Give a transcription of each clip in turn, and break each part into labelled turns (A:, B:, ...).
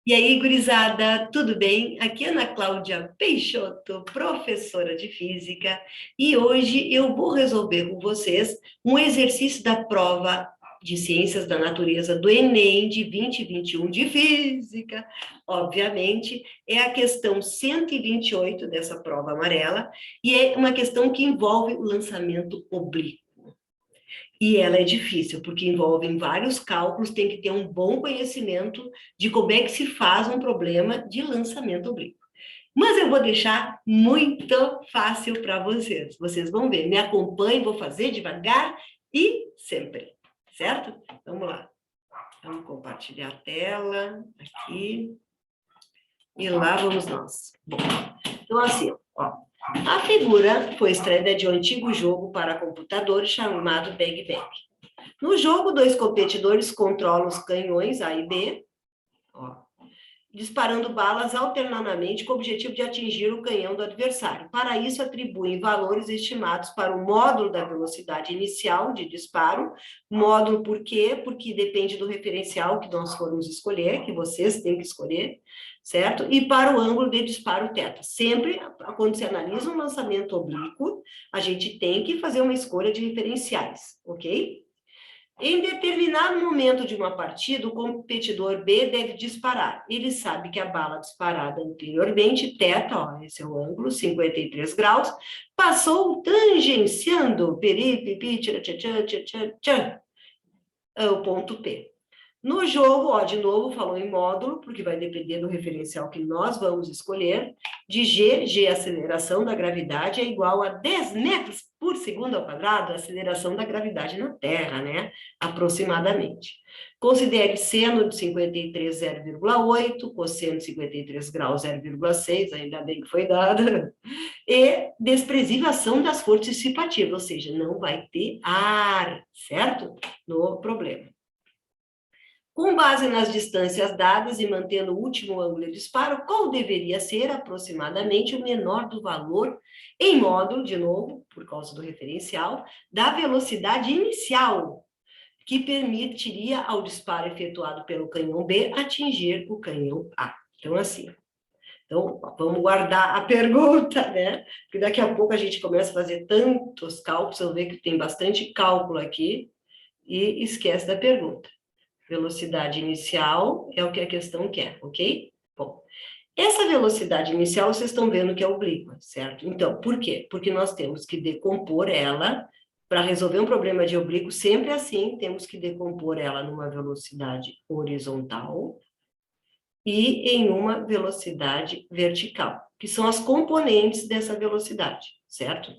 A: E aí, gurizada, tudo bem? Aqui é Ana Cláudia Peixoto, professora de Física, e hoje eu vou resolver com vocês um exercício da prova de Ciências da Natureza do Enem de 2021 de Física. Obviamente, é a questão 128 dessa prova amarela, e é uma questão que envolve o lançamento oblíquo. E ela é difícil, porque envolve vários cálculos, tem que ter um bom conhecimento de como é que se faz um problema de lançamento oblíquo. Mas eu vou deixar muito fácil para vocês. Vocês vão ver, me acompanhem, vou fazer devagar e sempre, certo? Vamos lá. Vamos compartilhar a tela aqui. E lá vamos nós. Bom, então assim, ó. A figura foi extraída de um antigo jogo para computador chamado Bang Bang. No jogo, dois competidores controlam os canhões A e B, ó, disparando balas alternadamente com o objetivo de atingir o canhão do adversário. Para isso, atribuem valores estimados para o módulo da velocidade inicial de disparo. Módulo por quê? Porque depende do referencial que nós formos escolher, que vocês têm que escolher, certo? E para o ângulo de disparo θ. Sempre, quando se analisa um lançamento oblíquo, a gente tem que fazer uma escolha de referenciais, ok? Em determinado momento de uma partida, o competidor B deve disparar. Ele sabe que a bala disparada anteriormente, θ, ó, esse é o ângulo, 53 graus, passou tangenciando o ponto P. No jogo, ó, de novo, falou em módulo, porque vai depender do referencial que nós vamos escolher, de G, a aceleração da gravidade, é igual a 10 metros por segundo ao quadrado, a aceleração da gravidade na Terra, né? Aproximadamente. Considere seno de 53, 0,8, cosseno de 53 graus, 0,6, ainda bem que foi dada, e desprezível ação das forças dissipativas, ou seja, não vai ter ar, certo? No problema. Com base nas distâncias dadas e mantendo o último ângulo de disparo, qual deveria ser aproximadamente o menor do valor em módulo, de novo, por causa do referencial, da velocidade inicial, que permitiria ao disparo efetuado pelo canhão B atingir o canhão A. Então, assim. Então, vamos guardar a pergunta, né? Porque daqui a pouco a gente começa a fazer tantos cálculos, eu vejo que tem bastante cálculo aqui, e esquece da pergunta. Velocidade inicial é o que a questão quer, ok? Bom, essa velocidade inicial vocês estão vendo que é oblíqua, certo? Então, por quê? Porque nós temos que decompor ela, para resolver um problema de oblíquo, sempre assim, temos que decompor ela numa velocidade horizontal e em uma velocidade vertical, que são as componentes dessa velocidade, certo?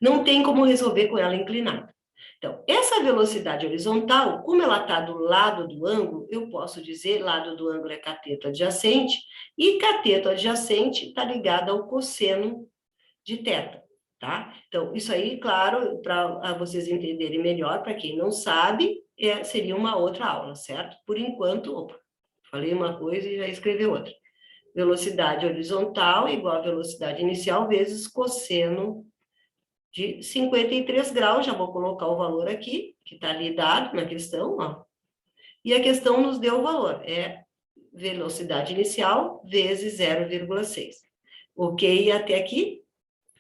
A: Não tem como resolver com ela inclinada. Então, essa velocidade horizontal, como ela está do lado do ângulo, eu posso dizer, lado do ângulo é cateto adjacente, e cateto adjacente está ligado ao cosseno de θ, tá? Então, isso aí, claro, para vocês entenderem melhor, para quem não sabe, seria uma outra aula, certo? Por enquanto, opa, falei uma coisa e já escrevi outra. Velocidade horizontal igual a velocidade inicial vezes cosseno de 53 graus, já vou colocar o valor aqui, que está ali dado na questão, ó. E a questão nos deu o valor, é velocidade inicial vezes 0,6. Ok até aqui?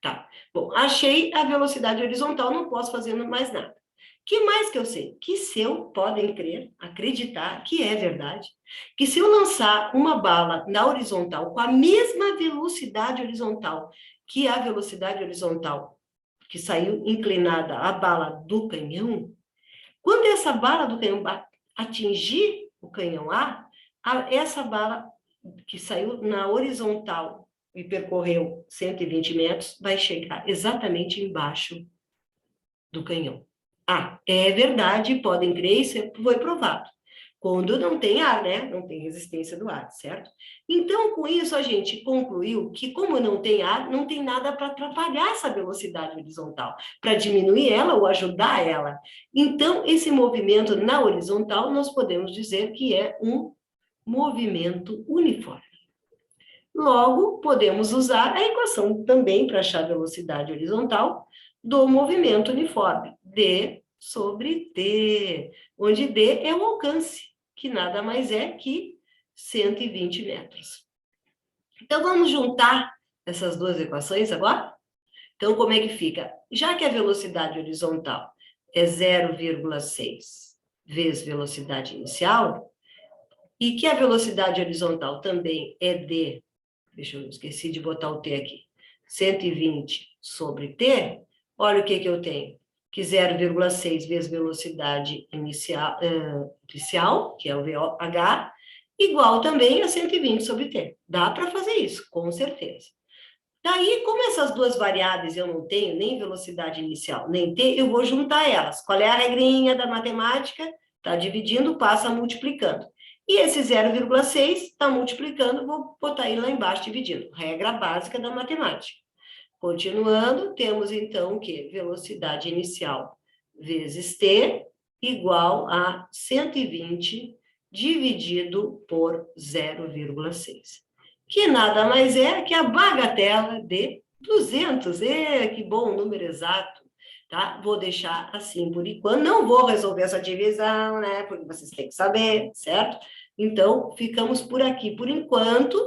A: Tá. Bom, achei a velocidade horizontal, não posso fazer mais nada. Que mais que eu sei? Que se eu, podem crer, acreditar que é verdade, que se eu lançar uma bala na horizontal com a mesma velocidade horizontal que a velocidade horizontal que saiu inclinada a bala do canhão, quando essa bala do canhão atingir o canhão A, essa bala que saiu na horizontal e percorreu 120 metros, vai chegar exatamente embaixo do canhão. Ah, é verdade, podem crer, isso foi provado. Quando não tem ar, né? Não tem resistência do ar, certo? Então, com isso, a gente concluiu que, como não tem ar, não tem nada para atrapalhar essa velocidade horizontal, para diminuir ela ou ajudar ela. Então, esse movimento na horizontal, nós podemos dizer que é um movimento uniforme. Logo, podemos usar a equação também para achar a velocidade horizontal do movimento uniforme, D sobre T, onde D é o alcance, que nada mais é que 120 metros. Então, vamos juntar essas duas equações agora? Então, como é que fica? Já que a velocidade horizontal é 0,6 vezes velocidade inicial, e que a velocidade horizontal também é de, deixa eu esqueci de botar o t aqui, 120 sobre t, olha o que eu tenho, que 0,6 vezes velocidade inicial, que é o VH, igual também a 120 sobre t. Dá para fazer isso, com certeza. Daí, como essas duas variáveis eu não tenho nem velocidade inicial, nem t, eu vou juntar elas. Qual é a regrinha da matemática? Está dividindo, passa multiplicando. E esse 0,6 está multiplicando, vou botar ele lá embaixo dividindo. Regra básica da matemática. Continuando, temos então o quê? Velocidade inicial vezes t igual a 120 dividido por 0,6. Que nada mais é que a bagatela de 200. Que bom, número exato. Tá? Vou deixar assim por enquanto. Não vou resolver essa divisão, né? Porque vocês têm que saber, certo? Então, ficamos por aqui por enquanto,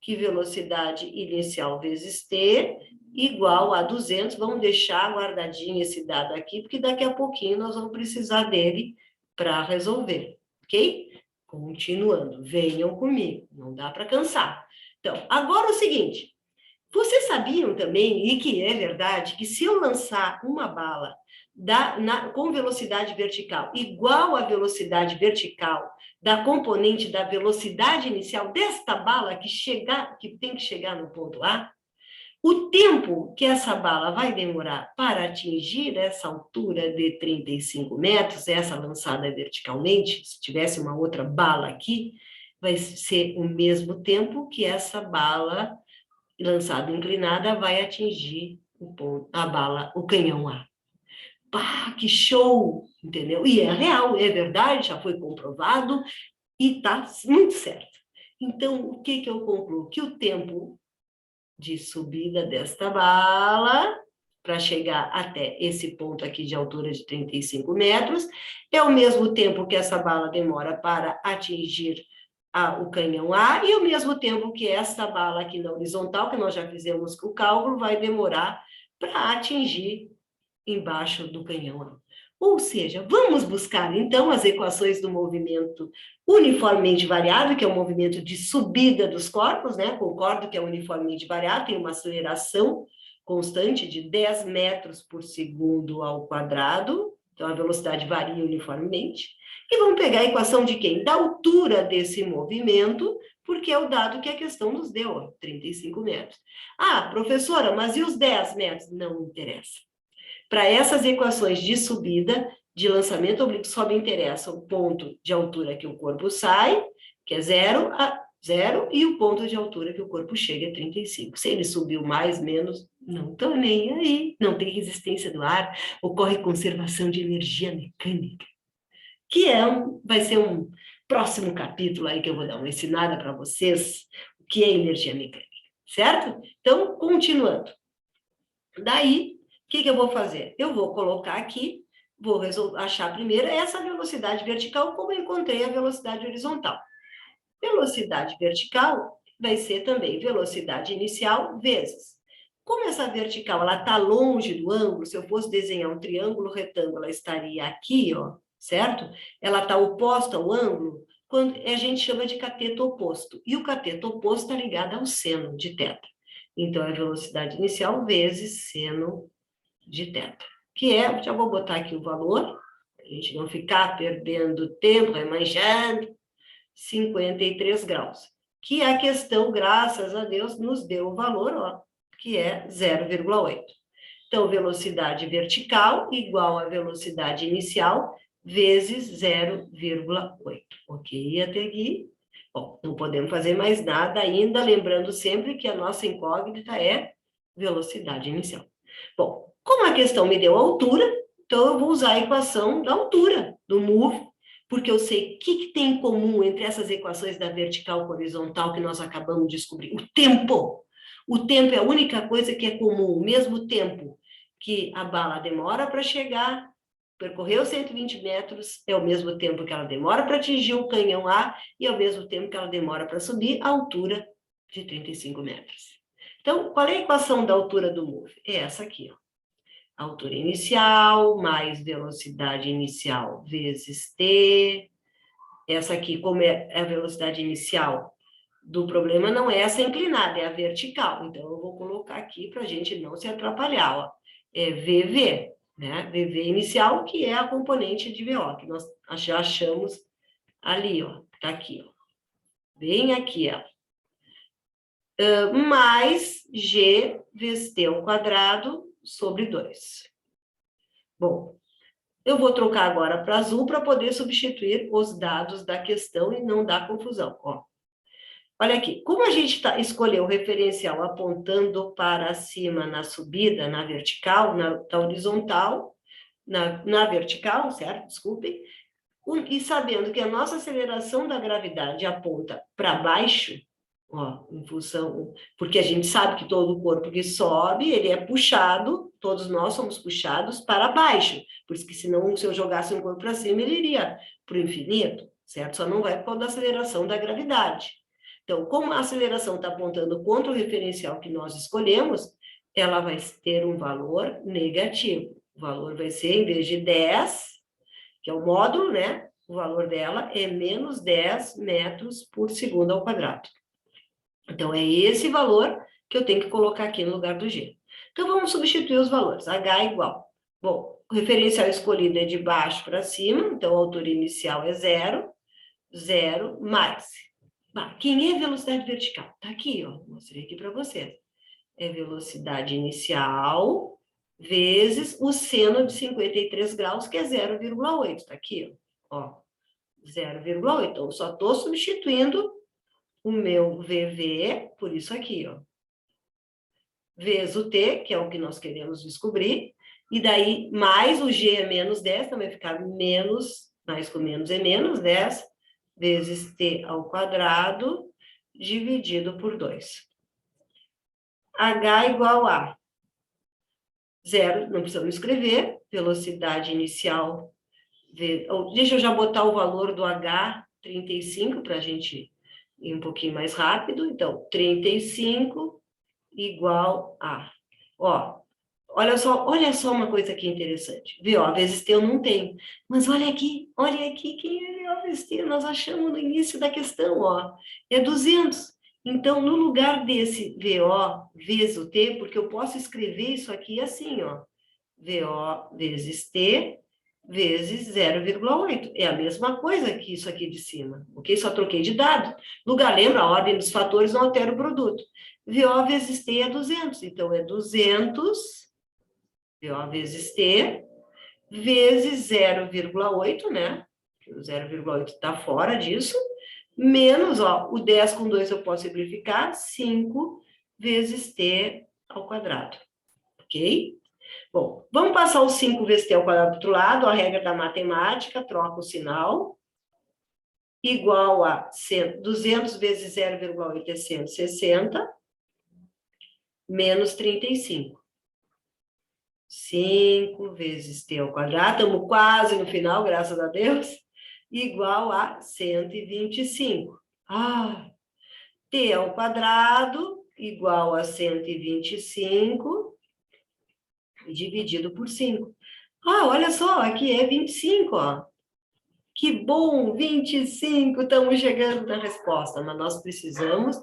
A: que velocidade inicial vezes t igual a 200. Vamos deixar guardadinho esse dado aqui, porque daqui a pouquinho nós vamos precisar dele para resolver, ok? Continuando, venham comigo, não dá para cansar. Então, agora é o seguinte, vocês sabiam também, e que é verdade, que se eu lançar uma bala com velocidade vertical igual à velocidade vertical da componente da velocidade inicial desta bala que tem que chegar no ponto A, o tempo que essa bala vai demorar para atingir essa altura de 35 metros, essa lançada verticalmente, se tivesse uma outra bala aqui, vai ser o mesmo tempo que essa bala lançada inclinada vai atingir o canhão A. Pá, que show! Entendeu? E é real, é verdade, já foi comprovado e está muito certo. Então, o que eu concluo? Que o tempo de subida desta bala, para chegar até esse ponto aqui de altura de 35 metros, é o mesmo tempo que essa bala demora para atingir o canhão A, e ao mesmo tempo que essa bala aqui na horizontal, que nós já fizemos o cálculo, vai demorar para atingir embaixo do canhão A. Ou seja, vamos buscar, então, as equações do movimento uniformemente variado, que é o movimento de subida dos corpos, né? Concordo que é uniformemente variado, tem uma aceleração constante de 10 metros por segundo ao quadrado, então a velocidade varia uniformemente. E vamos pegar a equação de quem? Da altura desse movimento, porque é o dado que a questão nos deu, 35 metros. Ah, professora, mas e os 10 metros? Não interessa. Para essas equações de subida, de lançamento oblíquo, só me interessa o ponto de altura que o corpo sai, que é 0 a 0, e o ponto de altura que o corpo chega é 35. Se ele subiu mais, menos, não estou nem aí. Não tem resistência do ar, ocorre conservação de energia mecânica, que vai ser um próximo capítulo aí que eu vou dar uma ensinada para vocês, o que é energia mecânica, certo? Então, continuando. Daí, o que eu vou fazer? Eu vou colocar aqui, vou achar primeiro essa velocidade vertical, como eu encontrei a velocidade horizontal. Velocidade vertical vai ser também velocidade inicial vezes. Como essa vertical está longe do ângulo, se eu fosse desenhar um triângulo retângulo, ela estaria aqui, ó, certo? Ela está oposta ao ângulo, quando a gente chama de cateto oposto. E o cateto oposto está ligado ao seno de θ. Então, é velocidade inicial vezes seno de θ, que é, já vou botar aqui o valor, para a gente não ficar perdendo tempo, remanchando, 53 graus. Que a questão, graças a Deus, nos deu o valor, ó, que é 0,8. Então, velocidade vertical igual a velocidade inicial vezes 0,8. Ok, até aqui? Bom, não podemos fazer mais nada ainda, lembrando sempre que a nossa incógnita é velocidade inicial. Bom, como a questão me deu altura, então eu vou usar a equação da altura, do move, porque eu sei o que tem em comum entre essas equações da vertical com horizontal que nós acabamos de descobrir. O tempo. O tempo é a única coisa que é comum, o mesmo tempo que a bala demora para chegar percorreu 120 metros, é o mesmo tempo que ela demora para atingir o canhão A e é o mesmo tempo que ela demora para subir a altura de 35 metros. Então, qual é a equação da altura do MOVE? É essa aqui, ó. Altura inicial mais velocidade inicial vezes t. Essa aqui, como é a velocidade inicial do problema, não é essa inclinada, é a vertical. Então, eu vou colocar aqui para a gente não se atrapalhar, ó. É VV, né? VV inicial, que é a componente de VO, que nós já achamos ali, ó. Tá aqui, ó. Bem aqui, ó. Mais G vezes T ao quadrado sobre 2. Bom, eu vou trocar agora para azul para poder substituir os dados da questão e não dar confusão. Ó. Olha aqui, como a gente escolheu o referencial apontando para cima na subida, na vertical, na horizontal, na vertical, certo? Desculpem. E sabendo que a nossa aceleração da gravidade aponta para baixo, ó, em função, porque a gente sabe que todo o corpo que sobe, ele é puxado, todos nós somos puxados para baixo, por isso que senão, se eu jogasse um corpo para cima, ele iria para o infinito, certo? Só não vai por causa da aceleração da gravidade. Então, como a aceleração está apontando contra o referencial que nós escolhemos, ela vai ter um valor negativo. O valor vai ser, em vez de 10, que é o módulo, né? O valor dela é menos 10 metros por segundo ao quadrado. Então, é esse valor que eu tenho que colocar aqui no lugar do G. Então, vamos substituir os valores. H igual. Bom, o referencial escolhido é de baixo para cima, então a altura inicial é 0, 0 mais. Quem é velocidade vertical? Está aqui, ó. Mostrei aqui para vocês. É velocidade inicial vezes o seno de 53 graus, que é 0,8. Está aqui, ó. 0,8. Então, eu só estou substituindo o meu VV por isso aqui, ó. Vezes o T, que é o que nós queremos descobrir, e daí mais o G é menos 10, então vai ficar menos, mais com menos é menos 10, vezes T ao quadrado, dividido por 2. H igual a 0, não precisamos escrever, velocidade inicial, deixa eu já botar o valor do H, 35, para a gente ir um pouquinho mais rápido, então, 35 igual a, ó, olha só uma coisa aqui interessante, VO vezes T eu não tenho, mas olha aqui quem é VO vezes T, nós achamos no início da questão, ó, é 200, então, no lugar desse VO vezes o T, porque eu posso escrever isso aqui assim, ó, VO vezes T vezes 0,8. É a mesma coisa que isso aqui de cima, ok? Só troquei de dado. Lugar, lembra, a ordem dos fatores não altera o produto. VO vezes T é 200, então é 200, VO vezes T, vezes 0,8, né? O 0,8 está fora disso, menos, ó, o 10 com 2 eu posso simplificar, 5 vezes t ao quadrado, ok? Bom, vamos passar o 5 vezes t ao quadrado para o outro lado, a regra da matemática, troca o sinal, igual a 200 vezes 0,8 é 160, menos 35. 5 vezes t ao quadrado, estamos quase no final, graças a Deus, igual a 125. T ao quadrado igual a 125 dividido por 5. Olha só, aqui é 25, ó. Que bom, 25, estamos chegando na resposta, mas nós precisamos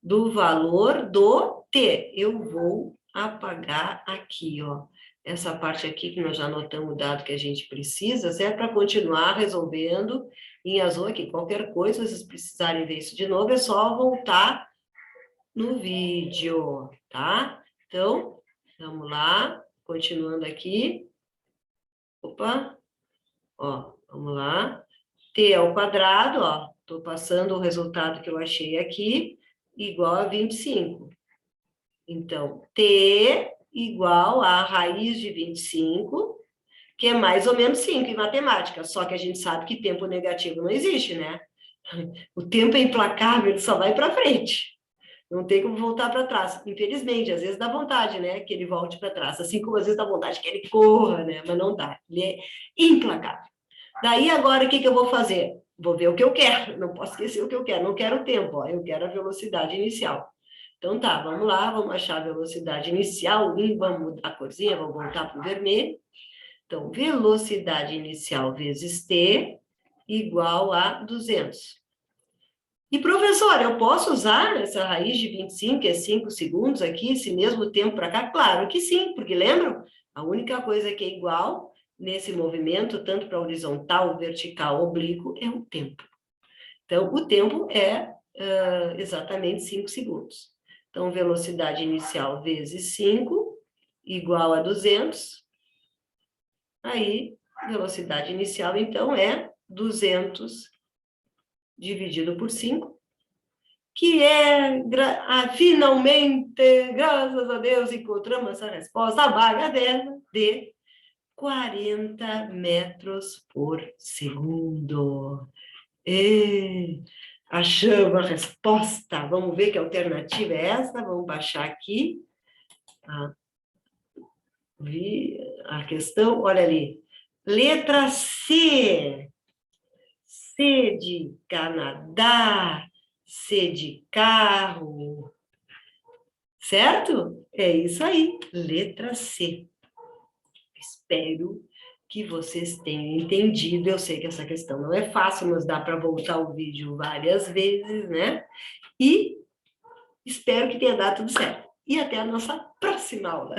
A: do valor do T. Eu vou apagar aqui, ó. Essa parte aqui que nós já anotamos o dado que a gente precisa, é para continuar resolvendo em azul aqui. Qualquer coisa, se vocês precisarem ver isso de novo, é só voltar no vídeo, tá? Então, vamos lá, continuando aqui. Opa, ó, vamos lá. T ao quadrado, ó, estou passando o resultado que eu achei aqui, igual a 25. Então, T igual a raiz de 25, que é mais ou menos 5 em matemática, só que a gente sabe que tempo negativo não existe, né? O tempo é implacável, ele só vai para frente. Não tem como voltar para trás. Infelizmente, às vezes dá vontade, né, que ele volte para trás. Assim como às vezes dá vontade que ele corra, né, mas não dá. Ele é implacável. Daí agora o que eu vou fazer? Vou ver o que eu quero. Não posso esquecer o que eu quero. Não quero o tempo, ó, eu quero a velocidade inicial. Então tá, vamos lá, vamos achar a velocidade inicial, vamos mudar a corzinha, vamos voltar para o vermelho. Então, velocidade inicial vezes t igual a 200. E, professor, eu posso usar essa raiz de 25, que é 5 segundos aqui, esse mesmo tempo para cá? Claro que sim, porque lembram? A única coisa que é igual nesse movimento, tanto para horizontal, vertical, oblíquo, é o tempo. Então, o tempo é exatamente 5 segundos. Então, velocidade inicial vezes 5 igual a 200. Aí, velocidade inicial, então, é 200 dividido por 5, que é, finalmente, graças a Deus, encontramos essa resposta, a vaga dela, de 40 metros por segundo. E achamos a resposta. Vamos ver que alternativa é essa. Vamos baixar aqui a questão. Olha ali. Letra C. C de Canadá. C de carro. Certo? É isso aí. Letra C. Espero que vocês tenham entendido. Eu sei que essa questão não é fácil, mas dá para voltar o vídeo várias vezes, né? E espero que tenha dado tudo certo. E até a nossa próxima aula.